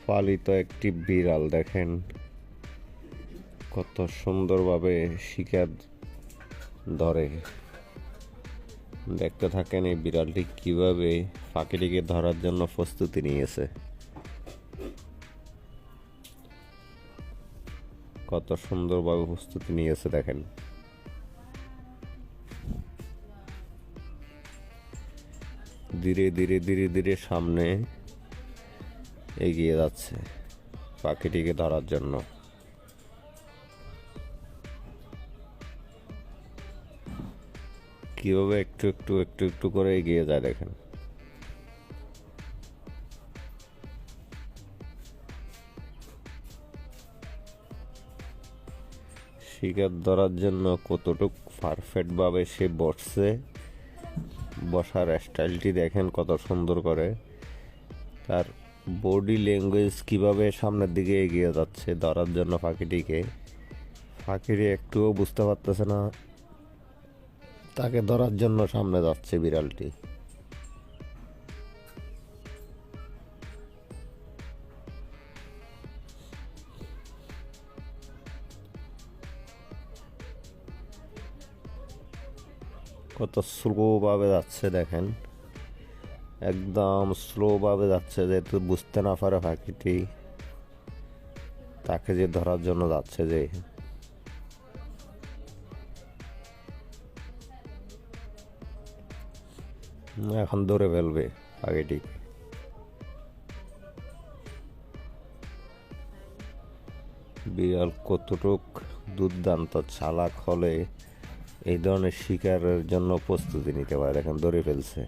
পালিত একটি বিড়াল দেখেন কত সুন্দরভাবে শিকার ধরে। দেখতে থাকেন এই বিড়ালটি কিভাবে পাখিটিকে ধরার জন্য প্রস্তুতি নিয়েছে। কত সুন্দরভাবে প্রস্তুতি নিয়েছে দেখেন। ধীরে ধীরে ধীরে ধীরে সামনে এগিয়ে যাচ্ছে পাখিটিকে ধরার জন্য। কিভাবে একটু একটু একটু একটু করে এগিয়ে যায় দেখেন। শিকার ধরার জন্য কতটুক পারফেক্ট ভাবে সে বসছে, বসার স্টাইলটি দেখেন কত সুন্দর করে। তার বডি ল্যাঙ্গুয়েজ কিভাবে সামনের দিকে এগিয়ে যাচ্ছে ধরার জন্য পাখিটিকে। পাখিটি একটুও বুঝতে পারতেছে না তাকে ধরার জন্য সামনে যাচ্ছে বিড়ালটি। কত স্লো ভাবে যাচ্ছে দেখেন, একদম স্লো ভাবে যাচ্ছে, যেহেতু বুঝতে না পারে পাখিটি তাকে যে ধরার জন্য যাচ্ছে যে। এখন ধরে ফেলবে পাখিটি। বিড়াল কতটুক দুর্দান্ত চালাক হলে এই ধরনের শিকারের জন্য প্রস্তুতি নিতে পারে। এখন ধরে ফেলছে।